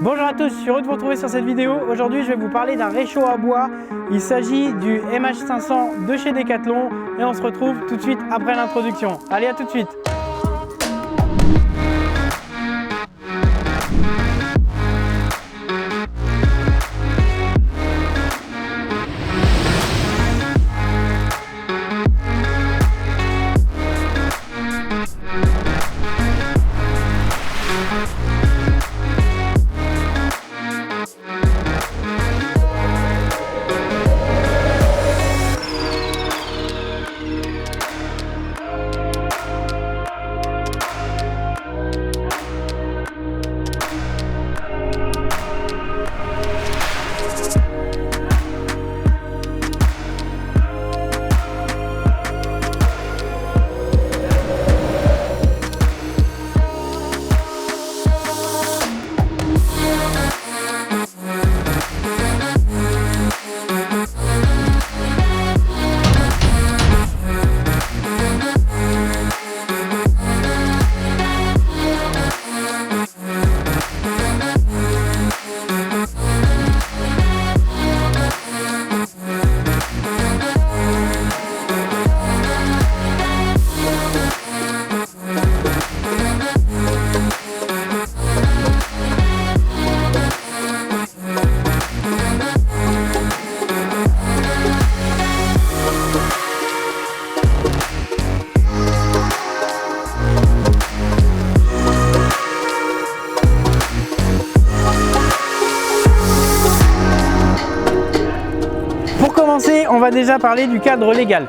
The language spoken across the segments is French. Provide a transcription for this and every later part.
Bonjour à tous, je suis heureux de vous retrouver sur cette vidéo. Aujourd'hui je vais vous parler d'un réchaud à bois. Il s'agit du MH500 de chez Decathlon et on se retrouve tout de suite après l'introduction. Allez, à tout de suite. Pour commencer, on va déjà parler du cadre légal.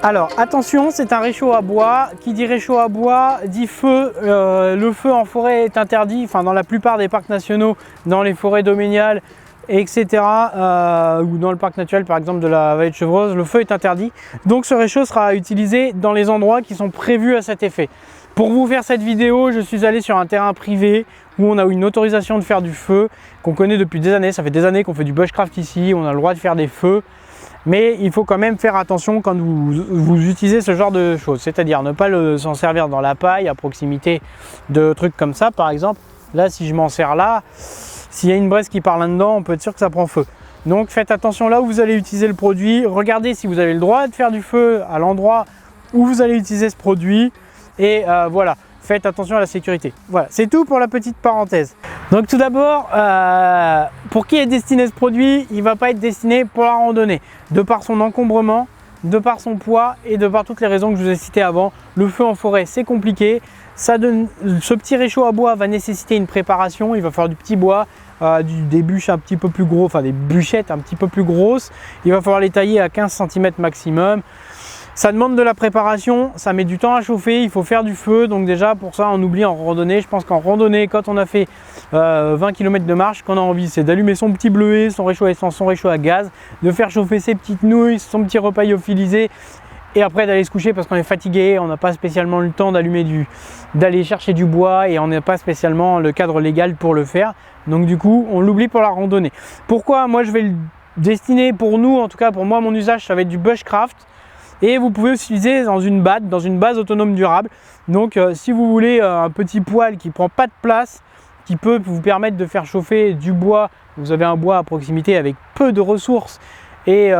Alors attention, c'est un réchaud à bois. Qui dit réchaud à bois dit feu. Le feu en forêt est interdit, enfin dans la plupart des parcs nationaux, dans les forêts domaniales, etc. Ou dans le parc naturel par exemple de la vallée de Chevreuse, le feu est interdit. Donc ce réchaud sera utilisé dans les endroits qui sont prévus à cet effet. Pour vous faire cette vidéo, je suis allé sur un terrain privé où on a eu une autorisation de faire du feu, qu'on connaît depuis des années. Ça fait des années qu'on fait du bushcraft ici, on a le droit de faire des feux. Mais il faut quand même faire attention quand vous utilisez ce genre de choses. C'est-à-dire ne pas s'en servir dans la paille, à proximité de trucs comme ça. Par exemple, là si je m'en sers là, s'il y a une braise qui part là-dedans, on peut être sûr que ça prend feu. Donc faites attention là où vous allez utiliser le produit. Regardez si vous avez le droit de faire du feu à l'endroit où vous allez utiliser ce produit. Et voilà, faites attention à la sécurité. Voilà, c'est tout pour la petite parenthèse. Donc tout d'abord, pour qui est destiné ce produit? Il ne va pas être destiné pour la randonnée. De par son encombrement, de par son poids et de par toutes les raisons que je vous ai citées avant. Le feu en forêt, c'est compliqué. Ce petit réchaud à bois va nécessiter une préparation. Il va falloir du petit bois, des bûches un petit peu plus gros, enfin des bûchettes un petit peu plus grosses. Il va falloir les tailler à 15 cm maximum. Ça demande de la préparation, ça met du temps à chauffer, il faut faire du feu. Donc déjà pour ça on oublie en randonnée. Je pense qu'en randonnée, quand on a fait 20 km de marche, qu'on a envie c'est d'allumer son petit bleuet, son réchaud à essence, son réchaud à gaz, de faire chauffer ses petites nouilles, son petit repas lyophilisé et après d'aller se coucher parce qu'on est fatigué, on n'a pas spécialement le temps d'aller chercher du bois et on n'a pas spécialement le cadre légal pour le faire. Donc du coup on l'oublie pour la randonnée. Pourquoi moi je vais le destiner pour nous, en tout cas pour moi mon usage ça va être du bushcraft. Et vous pouvez utiliser dans une base autonome durable. Donc si vous voulez un petit poêle qui ne prend pas de place, qui peut vous permettre de faire chauffer du bois, vous avez un bois à proximité avec peu de ressources et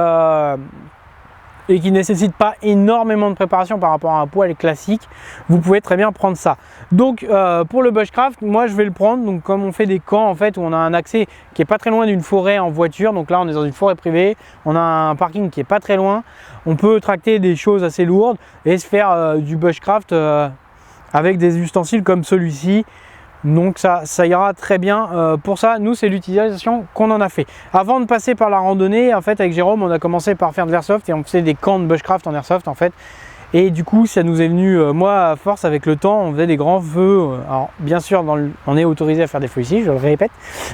qui ne nécessite pas énormément de préparation par rapport à un poêle classique, vous pouvez très bien prendre ça. Donc pour le bushcraft, moi je vais le prendre, donc comme on fait des camps en fait où on a un accès qui est pas très loin d'une forêt en voiture, donc là on est dans une forêt privée, on a un parking qui est pas très loin, on peut tracter des choses assez lourdes et se faire du bushcraft avec des ustensiles comme celui-ci. Donc ça ira très bien. Pour ça, nous c'est l'utilisation qu'on en a fait. Avant de passer par la randonnée, en fait avec Jérôme on a commencé par faire de l'airsoft et on faisait des camps de bushcraft en airsoft en fait. Et du coup ça nous est venu, moi à force avec le temps, on faisait des grands feux. Alors bien sûr on est autorisé à faire des feux ici, je le répète.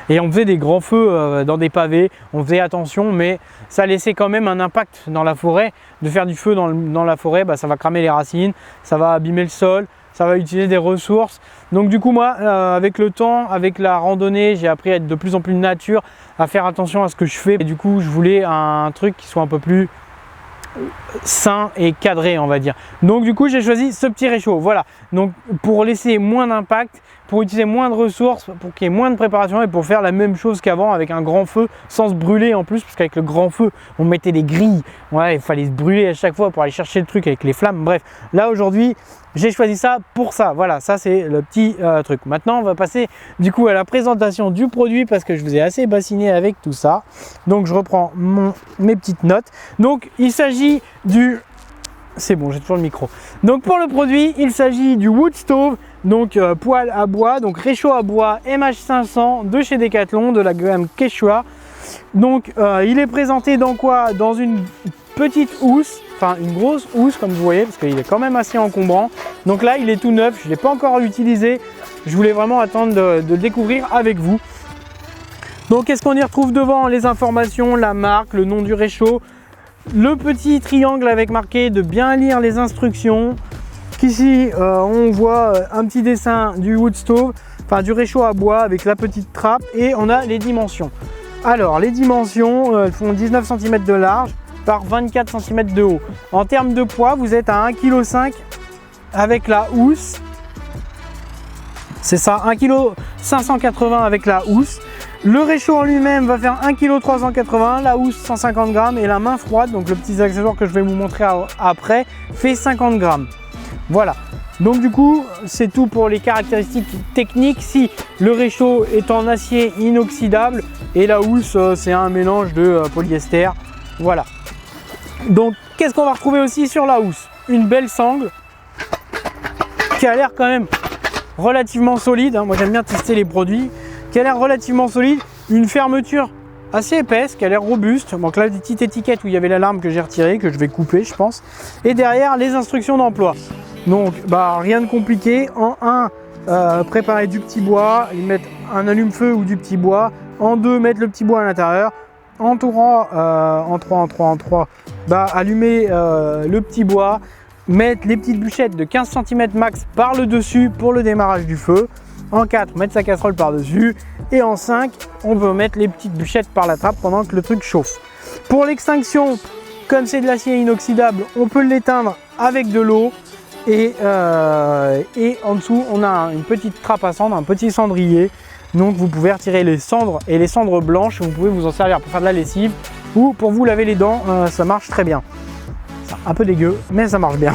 Et on faisait des grands feux dans des pavés, on faisait attention mais ça laissait quand même un impact dans la forêt. De faire du feu dans la forêt, ça va cramer les racines, ça va abîmer le sol. Ça va utiliser des ressources. Donc du coup moi avec le temps, avec la randonnée, j'ai appris à être de plus en plus nature, à faire attention à ce que je fais. Et du coup je voulais un truc qui soit un peu plus sain et cadré on va dire. Donc du coup j'ai choisi ce petit réchaud. Voilà, donc pour laisser moins d'impact, pour utiliser moins de ressources, pour qu'il y ait moins de préparation et pour faire la même chose qu'avant avec un grand feu sans se brûler en plus, parce qu'avec le grand feu on mettait des grilles, ouais, il fallait se brûler à chaque fois pour aller chercher le truc avec les flammes. Bref, là aujourd'hui j'ai choisi ça pour ça. Voilà, ça c'est le petit truc. Maintenant on va passer du coup à la présentation du produit parce que je vous ai assez bassiné avec tout ça. Donc je reprends mes petites notes. Donc il s'agit du... C'est bon, j'ai toujours le micro. Donc pour le produit, il s'agit du Wood Stove, donc poêle à bois, donc réchaud à bois MH500 de chez Decathlon, de la gamme Quechua. Donc il est présenté dans quoi? Dans une petite housse, enfin une grosse housse comme vous voyez, parce qu'il est quand même assez encombrant. Donc là il est tout neuf, je ne l'ai pas encore utilisé, je voulais vraiment attendre de le découvrir avec vous. Donc qu'est-ce qu'on y retrouve devant? Les informations, la marque, le nom du réchaud, le petit triangle avec marqué de bien lire les instructions. Ici on voit un petit dessin du Wood Stove, enfin du réchaud à bois avec la petite trappe, et on a les dimensions. Alors les dimensions, elles font 19 cm de large par 24 cm de haut. En termes de poids, vous êtes à 1,5 kg avec la housse. C'est ça, 1,580 kg avec la housse. Le réchaud en lui-même va faire 1,380 kg, la housse 150 g et la main froide, donc le petit accessoire que je vais vous montrer après, fait 50 g. Voilà, donc du coup c'est tout pour les caractéristiques techniques. Si le réchaud est en acier inoxydable et la housse c'est un mélange de polyester. Voilà. Donc qu'est-ce qu'on va retrouver aussi sur la housse? Une belle sangle qui a l'air quand même relativement solide, hein. Moi j'aime bien tester les produits, qui a l'air relativement solide, une fermeture assez épaisse, qui a l'air robuste. Donc là, des petites étiquettes où il y avait l'alarme que j'ai retirée, que je vais couper je pense. Et derrière les instructions d'emploi. Donc bah, rien de compliqué. En 1, préparer du petit bois, ils mettent un allume-feu ou du petit bois. En 2, mettre le petit bois à l'intérieur. En 3, bah, allumer le petit bois, mettre les petites bûchettes de 15 cm max par le dessus pour le démarrage du feu. En 4, mettre sa casserole par dessus. Et en 5, on peut mettre les petites bûchettes par la trappe pendant que le truc chauffe. Pour l'extinction, comme c'est de l'acier inoxydable, on peut l'éteindre avec de l'eau. Et en dessous, on a une petite trappe à cendres, un petit cendrier. Donc vous pouvez retirer les cendres et les cendres blanches, vous pouvez vous en servir pour faire de la lessive ou pour vous laver les dents, ça marche très bien. C'est un peu dégueu, mais ça marche bien.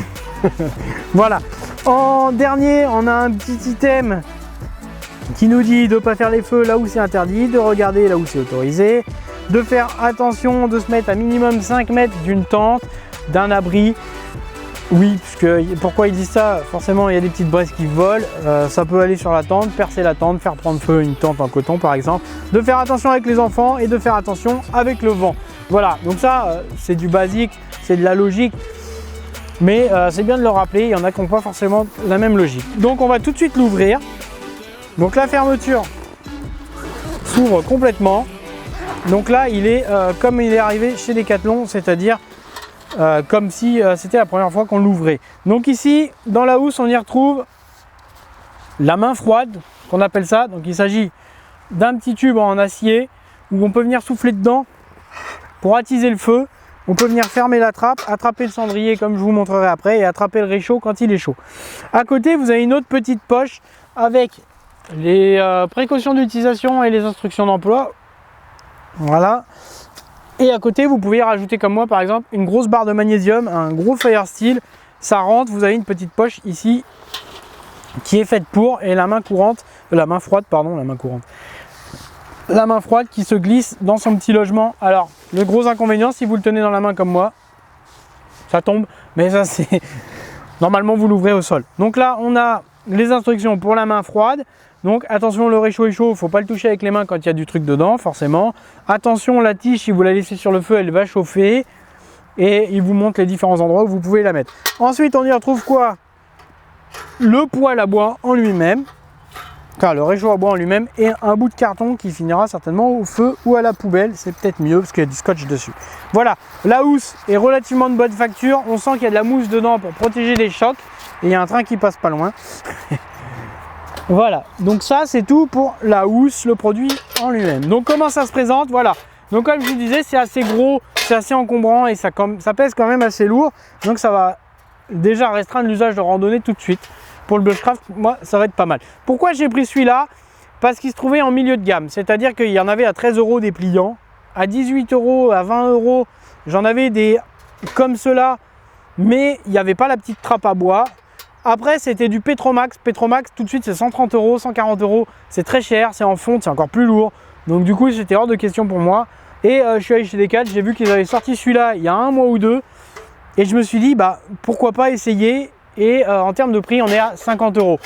Voilà. En dernier, on a un petit item qui nous dit de ne pas faire les feux là où c'est interdit, de regarder là où c'est autorisé, de faire attention, de se mettre à minimum 5 mètres d'une tente, d'un abri. Oui, parce que pourquoi ils disent ça? Forcément, il y a des petites braises qui volent, ça peut aller sur la tente, percer la tente, faire prendre feu une tente en coton par exemple. De faire attention avec les enfants et de faire attention avec le vent. Voilà, donc ça, c'est du basique, c'est de la logique, mais c'est bien de le rappeler, il y en a qui n'ont pas forcément la même logique. Donc on va tout de suite l'ouvrir. Donc la fermeture s'ouvre complètement. Donc là, il est comme il est arrivé chez Decathlon, c'est-à-dire comme si c'était la première fois qu'on l'ouvrait. Donc ici, dans la housse, on y retrouve la main froide, qu'on appelle ça. Donc il s'agit d'un petit tube en acier où on peut venir souffler dedans pour attiser le feu. On peut venir fermer la trappe, attraper le cendrier comme je vous montrerai après et attraper le réchaud quand il est chaud. À côté, vous avez une autre petite poche avec les précautions d'utilisation et les instructions d'emploi. Voilà. Et à côté, vous pouvez rajouter comme moi par exemple une grosse barre de magnésium, un gros fire steel. Ça rentre, vous avez une petite poche ici qui est faite pour, et la main courante, la main froide qui se glisse dans son petit logement. Alors le gros inconvénient, si vous le tenez dans la main comme moi, ça tombe, mais ça c'est normalement vous l'ouvrez au sol. Donc là on a les instructions pour la main froide. Donc attention, le réchaud est chaud, il ne faut pas le toucher avec les mains quand il y a du truc dedans forcément. Attention, la tige, si vous la laissez sur le feu, elle va chauffer. Et il vous montre les différents endroits où vous pouvez la mettre. Ensuite, on y retrouve quoi? Le poêle à bois en lui-même. Enfin, le réchaud à bois en lui-même et un bout de carton qui finira certainement au feu ou à la poubelle. C'est peut-être mieux parce qu'il y a du scotch dessus. Voilà, la housse est relativement de bonne facture. On sent qu'il y a de la mousse dedans pour protéger des chocs. Et il y a un train qui passe pas loin. Voilà, donc ça c'est tout pour la housse, le produit en lui-même. Donc comment ça se présente? Voilà, donc comme je vous disais, c'est assez gros, c'est assez encombrant et ça pèse quand même assez lourd. Donc ça va déjà restreindre l'usage de randonnée tout de suite. pour le bushcraft, moi ça va être pas mal. Pourquoi j'ai pris celui-là? Parce qu'il se trouvait en milieu de gamme, c'est-à-dire qu'il y en avait à 13 € des pliants, à 18 €, à 20 €, j'en avais des comme ceux-là, mais il n'y avait pas la petite trappe à bois. Après c'était du Petromax, Petromax tout de suite c'est 130 €, 140 €, c'est très cher, c'est en fonte, c'est encore plus lourd, donc du coup c'était hors de question pour moi. Et je suis allé chez Decal, j'ai vu qu'ils avaient sorti celui-là il y a un mois ou deux, et je me suis dit bah pourquoi pas essayer. Et en termes de prix on est à 50 €.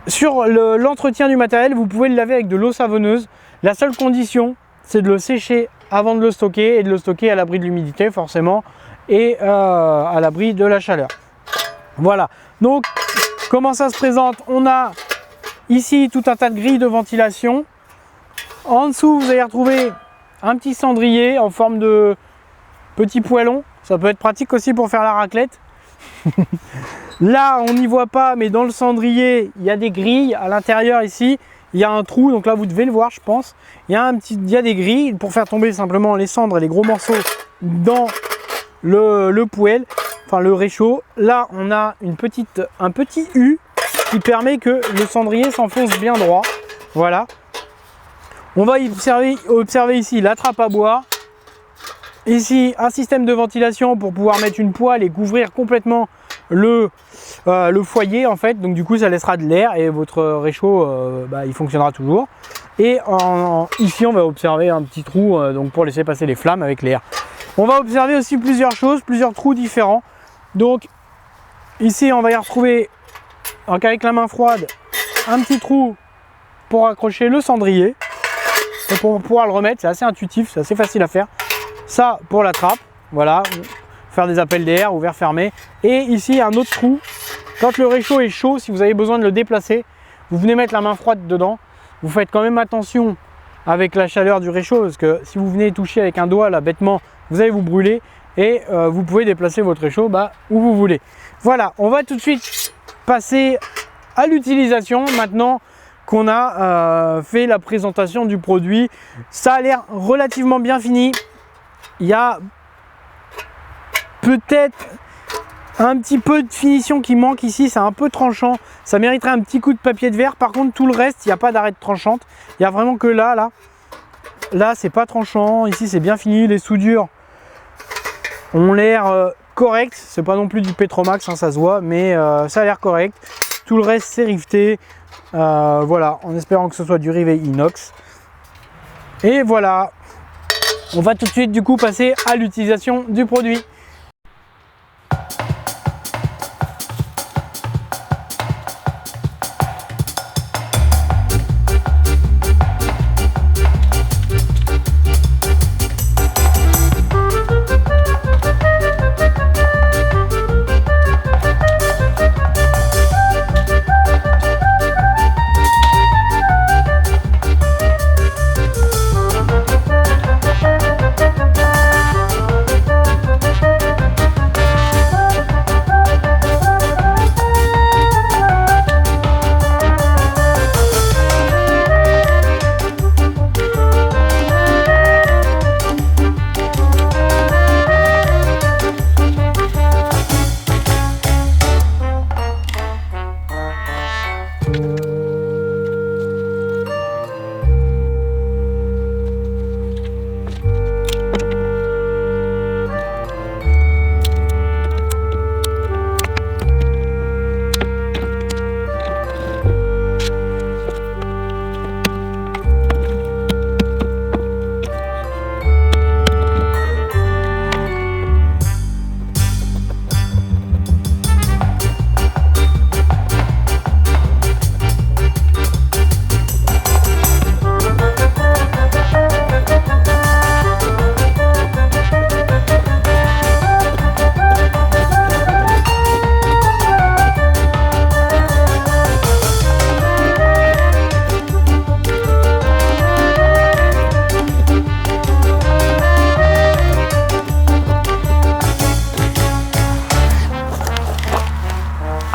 Sur l'entretien du matériel, vous pouvez le laver avec de l'eau savonneuse. La seule condition, c'est de le sécher avant de le stocker et de le stocker à l'abri de l'humidité forcément et à l'abri de la chaleur. Voilà, donc comment ça se présente? On a ici tout un tas de grilles de ventilation. En dessous, vous allez retrouver un petit cendrier en forme de petit poêlon. Ça peut être pratique aussi pour faire la raclette. Là on n'y voit pas, mais dans le cendrier il y a des grilles à l'intérieur. Ici il y a un trou, donc là vous devez le voir je pense. Il y a des grilles pour faire tomber simplement les cendres et les gros morceaux dans le poêle, enfin le réchaud. Là on a un petit U qui permet que le cendrier s'enfonce bien droit. Voilà, on va observer ici la trappe à bois. Ici un système de ventilation pour pouvoir mettre une poêle et couvrir complètement le foyer en fait, donc du coup ça laissera de l'air et votre réchaud il fonctionnera toujours. Et ici on va observer un petit trou donc pour laisser passer les flammes avec l'air. On va observer aussi plusieurs choses, plusieurs trous différents. Donc ici on va y retrouver avec la main froide un petit trou pour accrocher le cendrier et pour pouvoir le remettre. C'est assez intuitif, c'est assez facile à faire. Ça pour la trappe, voilà, faire des appels d'air, ouvert, fermé. Et ici un autre trou, quand le réchaud est chaud, si vous avez besoin de le déplacer, vous venez mettre la main froide dedans. Vous faites quand même attention avec la chaleur du réchaud, parce que si vous venez toucher avec un doigt là bêtement, vous allez vous brûler. Et vous pouvez déplacer votre réchaud où vous voulez. Voilà, on va tout de suite passer à l'utilisation maintenant qu'on a fait la présentation du produit. Ça a l'air relativement bien fini. Il y a peut-être un petit peu de finition qui manque ici, c'est un peu tranchant. Ça mériterait un petit coup de papier de verre. Par contre, tout le reste, il n'y a pas d'arête tranchante. Il n'y a vraiment que là. Là, c'est pas tranchant. Ici, c'est bien fini. Les soudures ont l'air correctes. C'est pas non plus du Petromax, hein, ça se voit, mais ça a l'air correct. Tout le reste, c'est riveté. Voilà, en espérant que ce soit du rivet inox. Et voilà. On va tout de suite du coup passer à l'utilisation du produit.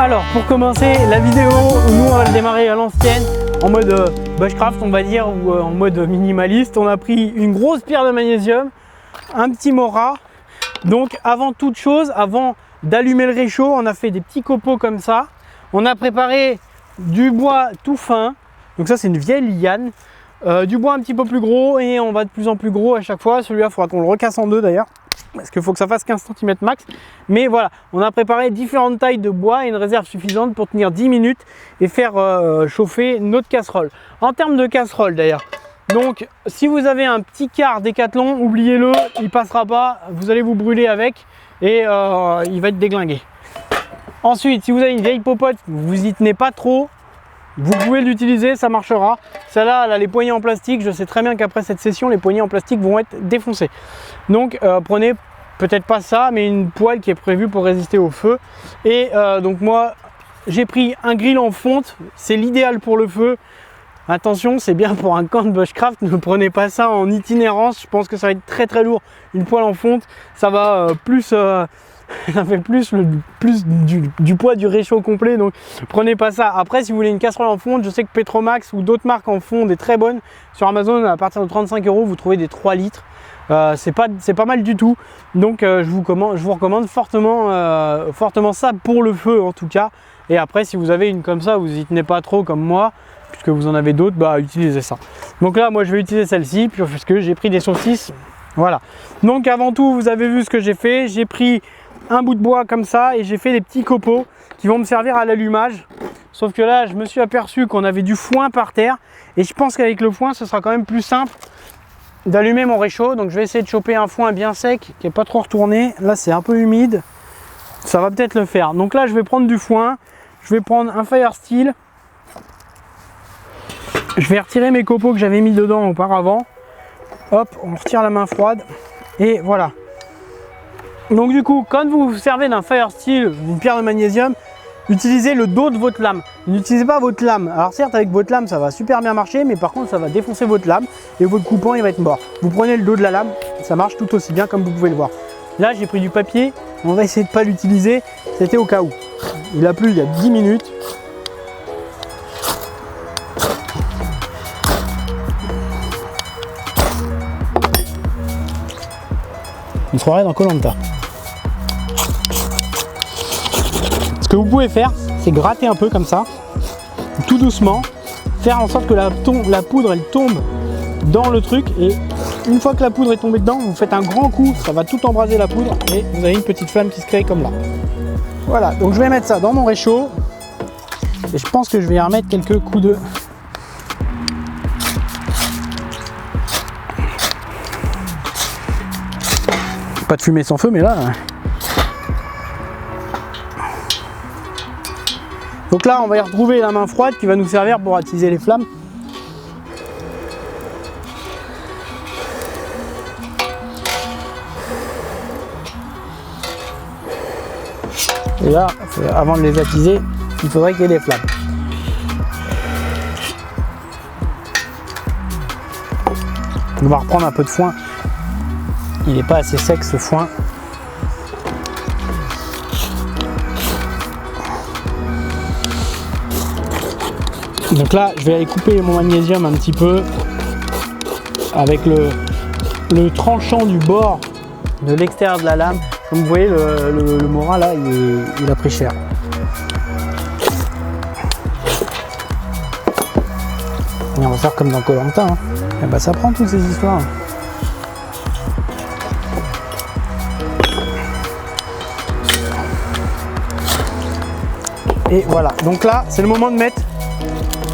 Alors pour commencer la vidéo, nous on va le démarrer à l'ancienne, en mode bushcraft on va dire, ou en mode minimaliste. On a pris une grosse pierre de magnésium, un petit mora. Donc avant toute chose, avant d'allumer le réchaud, on a fait des petits copeaux comme ça. On a préparé du bois tout fin, donc ça c'est une vieille liane, du bois un petit peu plus gros et on va de plus en plus gros à chaque fois. Celui-là, il faudra qu'on le recasse en deux d'ailleurs, parce qu'il faut que ça fasse 15 cm max. Mais voilà, on a préparé différentes tailles de bois et une réserve suffisante pour tenir 10 minutes et faire chauffer notre casserole. En termes de casserole d'ailleurs, donc si vous avez un petit quart Décathlon, oubliez-le, il passera pas, vous allez vous brûler avec et il va être déglingué. Ensuite, si vous avez une vieille popote, vous y tenez pas trop, vous pouvez l'utiliser, ça marchera. Celle-là, elle a les poignées en plastique. Je sais très bien qu'après cette session, les poignées en plastique vont être défoncées. Donc, prenez peut-être pas ça, mais une poêle qui est prévue pour résister au feu. Et donc moi, j'ai pris un grill en fonte. C'est l'idéal pour le feu. Attention, c'est bien pour un camp de bushcraft. Ne prenez pas ça en itinérance. Je pense que ça va être très très lourd. Une poêle en fonte, ça va ça fait plus du poids du réchaud complet, donc prenez pas ça. Après, si vous voulez une casserole en fonte, je sais que Petromax ou d'autres marques en font des très bonnes. Sur Amazon, à partir de 35 €, vous trouvez des 3 litres. C'est pas mal du tout. Donc je vous recommande fortement ça pour le feu en tout cas. Et après, si vous avez une comme ça, vous y tenez pas trop comme moi, puisque vous en avez d'autres, bah utilisez ça. Donc là, moi je vais utiliser celle-ci, puisque j'ai pris des saucisses. Voilà. Donc avant tout, vous avez vu ce que j'ai fait. J'ai pris un bout de bois comme ça et j'ai fait des petits copeaux qui vont me servir à l'allumage. Sauf que là, je me suis aperçu qu'on avait du foin par terre et je pense qu'avec le foin, ce sera quand même plus simple d'allumer mon réchaud. Donc je vais essayer de choper un foin bien sec qui n'est pas trop retourné. Là, c'est un peu humide. Ça va peut-être le faire. Donc là, je vais prendre du foin. Je vais prendre un fire steel. Je vais retirer mes copeaux que j'avais mis dedans auparavant. Hop, on retire la main froide. Et voilà. Donc du coup, quand vous vous servez d'un fire steel, d'une pierre de magnésium, utilisez le dos de votre lame. N'utilisez pas votre lame. Alors certes, avec votre lame, ça va super bien marcher, mais par contre, ça va défoncer votre lame et votre coupant, il va être mort. Vous prenez le dos de la lame, ça marche tout aussi bien comme vous pouvez le voir. Là, j'ai pris du papier. On va essayer de ne pas l'utiliser. C'était au cas où. Il a plu il y a 10 minutes. Une soirée dans Koh-Lanta. Ce que vous pouvez faire, c'est gratter un peu comme ça, tout doucement, faire en sorte que la poudre elle tombe dans le truc, et une fois que la poudre est tombée dedans, vous faites un grand coup, ça va tout embraser la poudre et vous avez une petite flamme qui se crée comme là. Voilà, donc je vais mettre ça dans mon réchaud et je pense que je vais y remettre quelques coups de... Pas de fumée sans feu, mais là... Donc là, on va y retrouver la main froide qui va nous servir pour attiser les flammes. Et là, avant de les attiser, il faudrait qu'il y ait des flammes. On va reprendre un peu de foin. Il n'est pas assez sec ce foin. Donc là, je vais aller couper mon magnésium un petit peu avec le tranchant du bord de l'extérieur de la lame. Comme vous voyez, le morin là, il a pris cher. Et on va faire comme dans Koh-Lanta. Hein. Et bah, ça prend toutes ces histoires. Et voilà, donc là, c'est le moment de mettre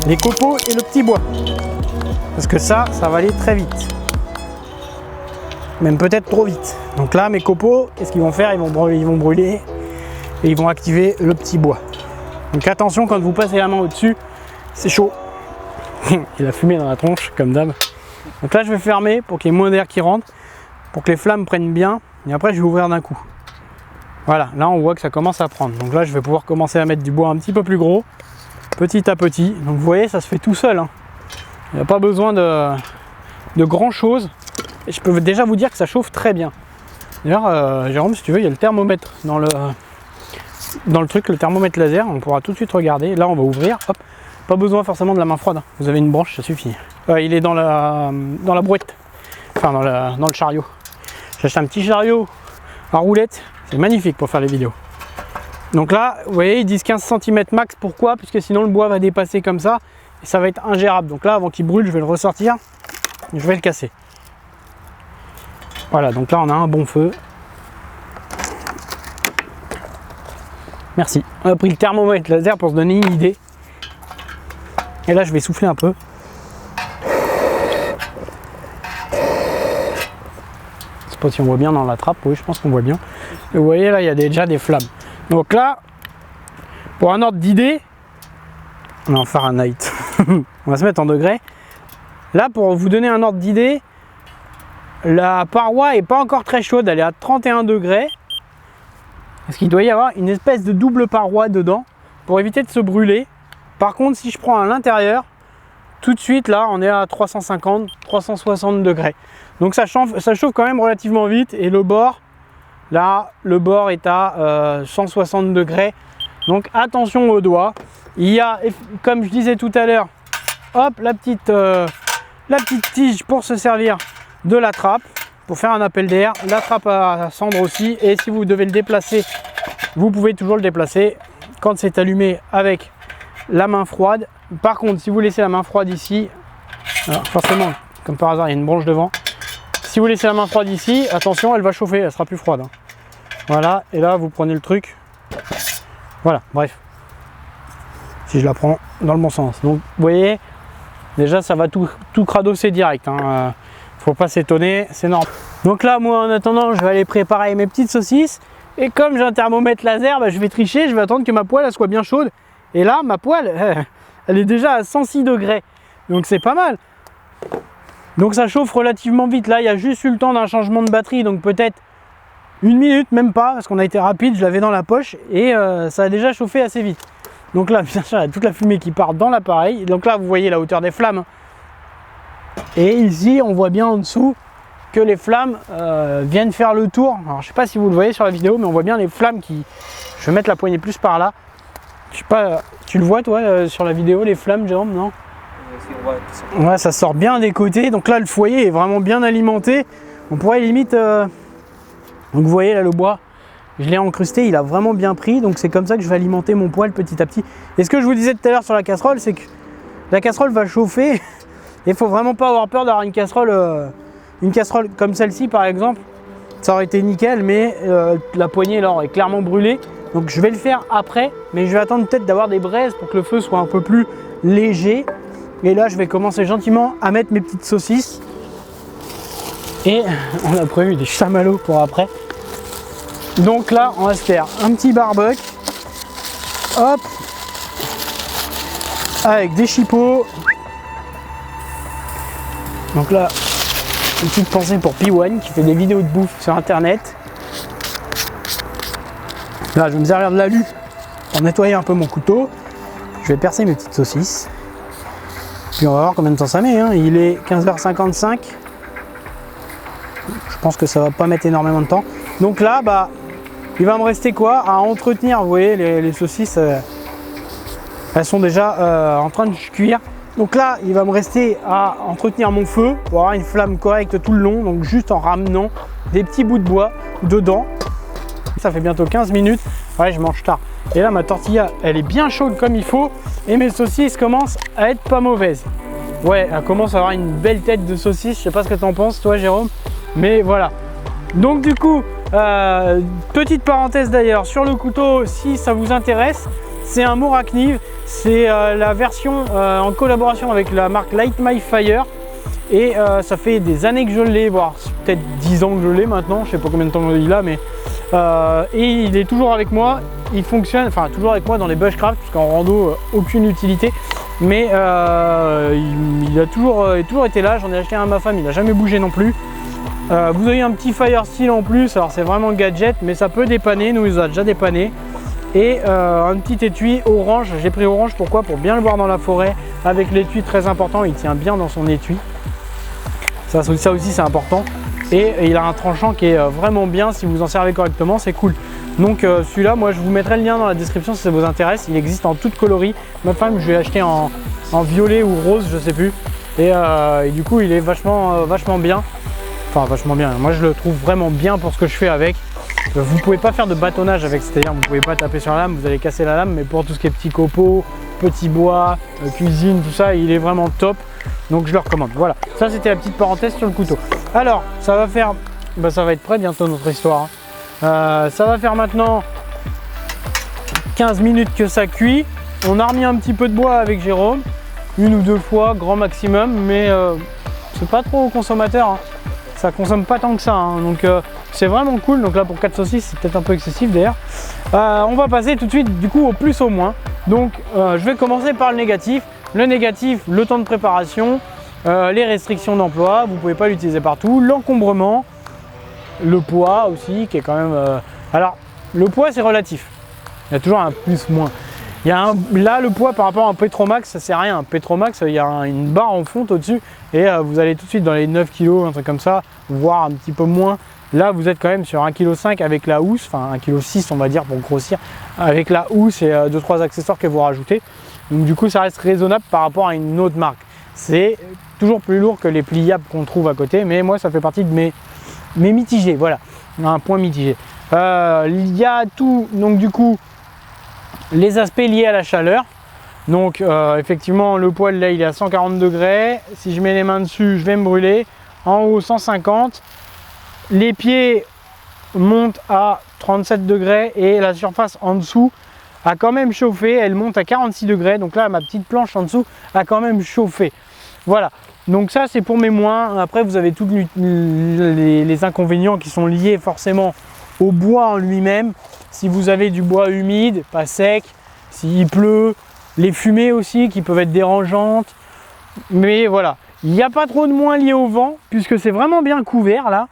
les copeaux et le petit bois. Parce que ça va aller très vite. Même peut-être trop vite. Donc là, mes copeaux, qu'est-ce qu'ils vont faire? Ils vont brûler et ils vont activer le petit bois. Donc attention, quand vous passez la main au-dessus, c'est chaud. Il a fumé dans la tronche, comme d'hab. Donc là, je vais fermer pour qu'il y ait moins d'air qui rentre, pour que les flammes prennent bien. Et après, je vais ouvrir d'un coup. Voilà, là, on voit que ça commence à prendre. Donc là, je vais pouvoir commencer à mettre du bois un petit peu plus gros, petit à petit. Donc vous voyez, ça se fait tout seul. Hein. Il n'y a pas besoin de grand chose. Et je peux déjà vous dire que ça chauffe très bien. D'ailleurs, Jérôme, si tu veux, il y a le thermomètre dans le truc, le thermomètre laser. On pourra tout de suite regarder. Là, on va ouvrir. Hop. Pas besoin forcément de la main froide. Vous avez une branche, ça suffit. Il est dans la brouette. Enfin, dans le chariot. J'ai acheté un petit chariot à roulettes. C'est magnifique pour faire les vidéos. Donc là, vous voyez, ils disent 15 cm max. Pourquoi? Puisque sinon le bois va dépasser comme ça et ça va être ingérable. Donc là, avant qu'il brûle, je vais le ressortir. Je vais le casser. Voilà, donc là, on a un bon feu. Merci. On a pris le thermomètre laser pour se donner une idée. Et là, je vais souffler un peu. Je sais pas si on voit bien dans la trappe. Oui, je pense qu'on voit bien. Et vous voyez, là, il y a déjà des flammes. Donc là, pour un ordre d'idée, on est en Fahrenheit. On va se mettre en degrés. Là, pour vous donner un ordre d'idée, la paroi est pas encore très chaude. Elle est à 31 degrés. Parce qu'il doit y avoir une espèce de double paroi dedans pour éviter de se brûler. Par contre, si je prends à l'intérieur, tout de suite, là, on est à 350, 360 degrés. Donc ça chauffe quand même relativement vite. Et le bord, là, le bord est à 160 degrés. Donc attention aux doigts. Il y a, comme je disais tout à l'heure, hop, la petite tige pour se servir de la trappe, pour faire un appel d'air. La trappe à cendre aussi. Et si vous devez le déplacer, vous pouvez toujours le déplacer quand c'est allumé avec la main froide. Par contre, si vous laissez la main froide ici, alors forcément, comme par hasard, il y a une branche devant. Si vous laissez la main froide ici, attention, elle va chauffer, elle sera plus froide. Voilà, et là, vous prenez le truc. Voilà, bref. Si je la prends dans le bon sens. Donc, vous voyez, déjà, ça va tout cradosser direct. Faut pas s'étonner, c'est normal. Donc là, moi, en attendant, je vais aller préparer mes petites saucisses. Et comme j'ai un thermomètre laser, bah, je vais tricher, je vais attendre que ma poêle elle soit bien chaude. Et là, ma poêle, elle est déjà à 106 degrés. Donc c'est pas mal. Donc ça chauffe relativement vite. Là, il y a juste eu le temps d'un changement de batterie. Donc peut-être une minute, même pas, parce qu'on a été rapide. Je l'avais dans la poche et ça a déjà chauffé assez vite. Donc là, bien sûr, il y a toute la fumée qui part dans l'appareil. Donc là, vous voyez la hauteur des flammes. Et ici, on voit bien en dessous que les flammes viennent faire le tour. Alors, je sais pas si vous le voyez sur la vidéo, mais on voit bien les flammes qui... Je vais mettre la poignée plus par là. Je sais pas, tu le vois toi sur la vidéo, les flammes, Jérôme, non? Ouais, ça sort bien des côtés. Donc là, le foyer est vraiment bien alimenté. On pourrait limite... Donc vous voyez là le bois, je l'ai incrusté, il a vraiment bien pris. Donc c'est comme ça que je vais alimenter mon poêle petit à petit. Et ce que je vous disais tout à l'heure sur la casserole, c'est que la casserole va chauffer. Et il faut vraiment pas avoir peur d'avoir une casserole comme celle-ci par exemple. Ça aurait été nickel, mais la poignée là est clairement brûlée. Donc je vais le faire après, mais je vais attendre peut-être d'avoir des braises pour que le feu soit un peu plus léger. Et là, je vais commencer gentiment à mettre mes petites saucisses. Et on a prévu des chamallows pour après. Donc là, on va se faire un petit barbecue. Hop. Avec des chipots. Donc là, une petite pensée pour P1 qui fait des vidéos de bouffe sur internet. Là, je vais me servir de l'alu pour nettoyer un peu mon couteau. Je vais percer mes petites saucisses. Puis on va voir combien de temps ça met. Il est 15h55. Je pense que ça va pas mettre énormément de temps. Donc là, bah, il va me rester quoi à entretenir. Vous voyez, les saucisses, elles sont déjà en train de cuire. Donc là, il va me rester à entretenir mon feu pour avoir une flamme correcte tout le long. Donc juste en ramenant des petits bouts de bois dedans. Ça fait bientôt 15 minutes. Ouais, je mange tard. Et là, ma tortilla, elle est bien chaude comme il faut. Et mes saucisses commencent à être pas mauvaises. Ouais, elle commence à avoir une belle tête de saucisse. Je sais pas ce que tu en penses, toi, Jérôme. Mais voilà. Donc du coup, petite parenthèse d'ailleurs, sur le couteau, si ça vous intéresse, c'est un Morakniv. C'est la version en collaboration avec la marque Light My Fire. Et ça fait des années que je l'ai, voire peut-être 10 ans que je l'ai maintenant. Je sais pas combien de temps il a, mais... et il est toujours avec moi. Il fonctionne, enfin toujours avec moi dans les bushcraft, parce qu'en rando, aucune utilité. Mais il a toujours été là. J'en ai acheté un à ma femme, il n'a jamais bougé non plus. Vous avez un petit Fire Steel en plus, alors c'est vraiment gadget, mais ça peut dépanner, nous il nous a déjà dépanné. Et un petit étui orange, j'ai pris orange, pourquoi? Pour bien le voir dans la forêt, avec l'étui très important, il tient bien dans son étui. Ça aussi c'est important. Et il a un tranchant qui est vraiment bien, si vous en servez correctement, c'est cool. Donc celui-là, moi je vous mettrai le lien dans la description si ça vous intéresse, il existe en toute coloris. Ma femme, je l'ai acheté en violet ou rose, je sais plus. Et du coup il est vachement bien. Enfin vachement bien, moi je le trouve vraiment bien pour ce que je fais avec. Vous ne pouvez pas faire de bâtonnage avec, c'est-à-dire vous ne pouvez pas taper sur la lame, vous allez casser la lame, mais pour tout ce qui est petits copeaux, petits bois, cuisine, tout ça, il est vraiment top. Donc je le recommande. Voilà, ça c'était la petite parenthèse sur le couteau. Alors, ça va faire, ça va être prêt bientôt notre histoire. Ça va faire maintenant 15 minutes que ça cuit. On a remis un petit peu de bois avec Jérôme, 1 ou 2 fois, grand maximum, mais c'est pas trop consommateur. Hein. Ça consomme pas tant que ça, hein. Donc c'est vraiment cool. Donc là pour 4 saucisses, c'est peut-être un peu excessif d'ailleurs. On va passer tout de suite du coup au plus au moins. Donc je vais commencer par le négatif. Le négatif, le temps de préparation, les restrictions d'emploi, vous ne pouvez pas l'utiliser partout, l'encombrement, le poids aussi qui est quand même... Alors le poids c'est relatif, il y a toujours un plus-moins. Là le poids par rapport à un Petromax, ça sert à rien. Un Petromax, il y a une barre en fonte au-dessus et vous allez tout de suite dans les 9 kg, un truc comme ça, voire un petit peu moins. Là vous êtes quand même sur 1,5 kg avec la housse, enfin 1,6 kg on va dire pour grossir, avec la housse et 2-3 accessoires que vous rajoutez. Donc du coup ça reste raisonnable par rapport à une autre marque. C'est toujours plus lourd que les pliables qu'on trouve à côté, mais moi ça fait partie de mes mitigés, voilà, un point mitigé. Il y a tout, donc du coup, les aspects liés à la chaleur. Donc effectivement le poêle là il est à 140 degrés, si je mets les mains dessus je vais me brûler. En haut 150, les pieds montent à 37 degrés et la surface en dessous a quand même chauffé, elle monte à 46 degrés, donc là ma petite planche en dessous a quand même chauffé. Voilà, donc ça c'est pour mes moins. Après vous avez tous les inconvénients qui sont liés forcément au bois en lui-même. Si vous avez du bois humide, pas sec, s'il pleut, les fumées aussi qui peuvent être dérangeantes. Mais voilà, il n'y a pas trop de moins liés au vent puisque c'est vraiment bien couvert là.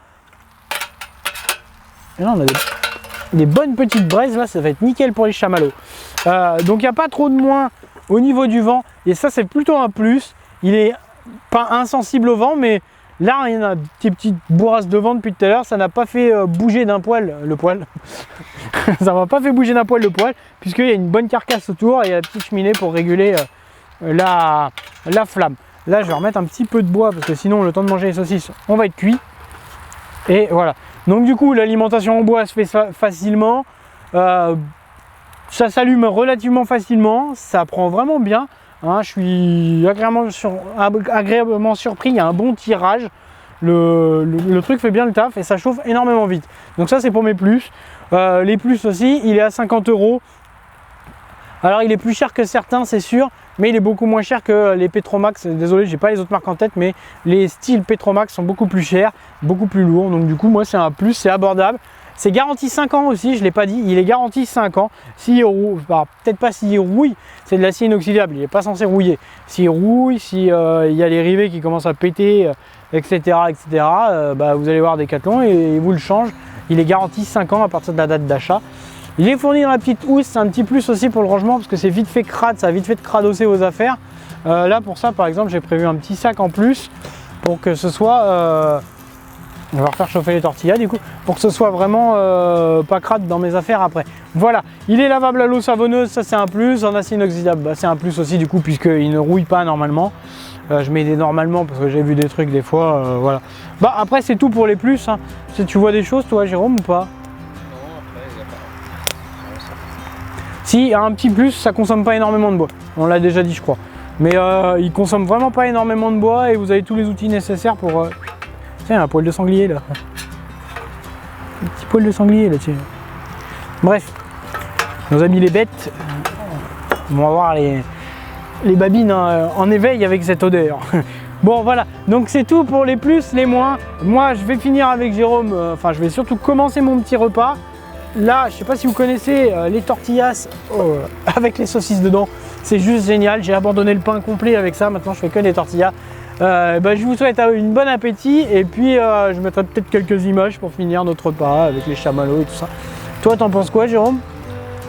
Et là on a des bonnes petites braises, là ça va être nickel pour les chamallows. Donc il n'y a pas trop de moins au niveau du vent et ça c'est plutôt un plus. Il est pas insensible au vent, mais là il y en a des petites bourrasques de vent depuis tout à l'heure, ça n'a pas fait bouger d'un poil le poêle. Ça m'a pas fait bouger d'un poil le poêle puisqu'il y a une bonne carcasse autour et il y a la petite cheminée pour réguler la flamme. Là je vais remettre un petit peu de bois parce que sinon le temps de manger les saucisses on va être cuit. Et voilà. Donc du coup l'alimentation en bois se fait facilement, ça s'allume relativement facilement, ça prend vraiment bien, hein, je suis agréablement surpris, il y a un bon tirage, le truc fait bien le taf et ça chauffe énormément vite. Donc ça c'est pour mes plus. Les plus aussi, il est à 50 €. Alors il est plus cher que certains c'est sûr, mais il est beaucoup moins cher que les Petromax. Désolé, j'ai pas les autres marques en tête, mais les styles Petromax sont beaucoup plus chers, beaucoup plus lourds. Donc du coup, moi c'est un plus, c'est abordable. C'est garanti 5 ans aussi, je ne l'ai pas dit, il est garanti 5 ans. S'il rouille, peut-être pas s'il rouille, c'est de l'acier inoxydable, il n'est pas censé rouiller. S'il rouille, s'il y a les rivets qui commencent à péter, etc., vous allez voir Decathlon et il vous le change. Il est garanti 5 ans à partir de la date d'achat. Il est fourni dans la petite housse, c'est un petit plus aussi pour le rangement parce que c'est vite fait crade, ça a vite fait de cradosser vos affaires. Là pour ça par exemple j'ai prévu un petit sac en plus pour que ce soit, on va refaire chauffer les tortillas du coup, pour que ce soit vraiment pas crade dans mes affaires après. Voilà, il est lavable à l'eau savonneuse, ça c'est un plus, en acier inoxydable c'est un plus aussi du coup puisqu'il ne rouille pas normalement. Je mets des normalement parce que j'ai vu des trucs des fois, voilà. Après c'est tout pour les plus, hein. Tu vois des choses toi Jérôme ou pas? Si, un petit plus, ça consomme pas énormément de bois. On l'a déjà dit, je crois. Mais il consomme vraiment pas énormément de bois et vous avez tous les outils nécessaires pour... Tiens, un poil de sanglier là. Un petit poil de sanglier là-dessus. Bref, nos amis les bêtes vont avoir les babines en éveil avec cette odeur. Bon voilà, donc c'est tout pour les plus, les moins. Moi, je vais finir avec Jérôme, enfin je vais surtout commencer mon petit repas. Là, je ne sais pas si vous connaissez les tortillas avec les saucisses dedans. C'est juste génial. J'ai abandonné le pain complet avec ça. Maintenant, je fais que des tortillas. Je vous souhaite une bonne appétit. Et puis, je mettrai peut-être quelques images pour finir notre repas avec les chamallows et tout ça. Toi, t'en penses quoi, Jérôme?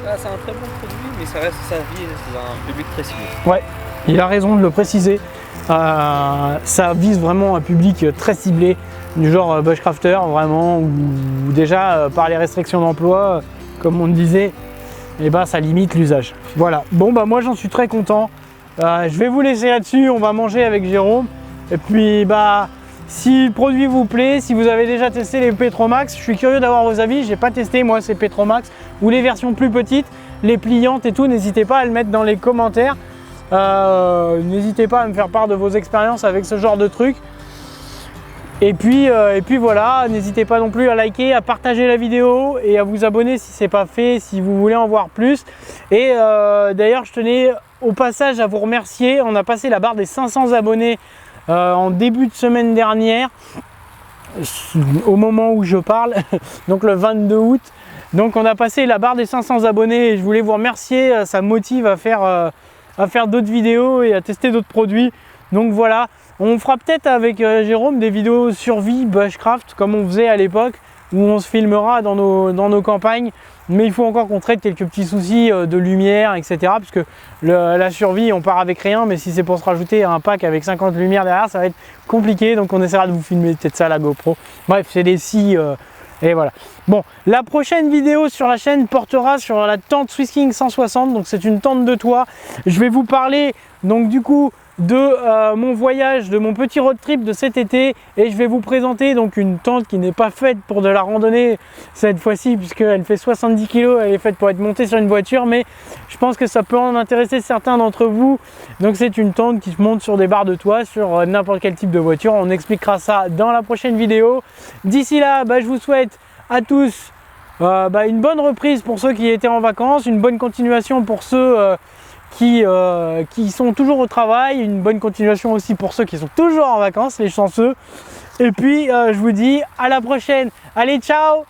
C'est un très bon produit, mais ça reste servi dans un public très ciblé. Ouais, il a raison de le préciser. Ça vise vraiment un public très ciblé. Du genre bushcrafter vraiment, ou déjà par les restrictions d'emploi, comme on le disait, ça limite l'usage. Voilà, bon moi j'en suis très content. Je vais vous laisser là-dessus, on va manger avec Jérôme. Et puis Si le produit vous plaît, si vous avez déjà testé les Petromax, je suis curieux d'avoir vos avis. J'ai pas testé moi ces Petromax ou les versions plus petites, les pliantes et tout. N'hésitez pas à le mettre dans les commentaires. N'hésitez pas à me faire part de vos expériences avec ce genre de truc. Et puis voilà, n'hésitez pas non plus à liker, à partager la vidéo et à vous abonner si ce n'est pas fait, si vous voulez en voir plus. Et d'ailleurs, je tenais au passage à vous remercier. On a passé la barre des 500 abonnés en début de semaine dernière, au moment où je parle, donc le 22 août. Donc on a passé la barre des 500 abonnés et je voulais vous remercier. Ça me motive à faire d'autres vidéos et à tester d'autres produits. Donc voilà. On fera peut-être avec Jérôme des vidéos survie bushcraft comme on faisait à l'époque où on se filmera dans nos campagnes, mais il faut encore qu'on traite quelques petits soucis de lumière, etc. Parce que la survie, on part avec rien, mais si c'est pour se rajouter un pack avec 50 lumières derrière, ça va être compliqué, donc on essaiera de vous filmer peut-être ça à la GoPro. Bref, c'est des si et voilà. Bon, la prochaine vidéo sur la chaîne portera sur la tente SwissKing 160, donc c'est une tente de toit. Je vais vous parler donc du coup de mon voyage, de mon petit road trip de cet été, et je vais vous présenter donc une tente qui n'est pas faite pour de la randonnée cette fois-ci puisqu'elle fait 70 kg, elle est faite pour être montée sur une voiture, mais je pense que ça peut en intéresser certains d'entre vous. Donc c'est une tente qui se monte sur des barres de toit sur n'importe quel type de voiture. On expliquera ça dans la prochaine vidéo. D'ici là, je vous souhaite à tous une bonne reprise pour ceux qui étaient en vacances, une bonne continuation pour ceux qui sont toujours au travail, une bonne continuation aussi pour ceux qui sont toujours en vacances, les chanceux. Et puis je vous dis à la prochaine. Allez, ciao!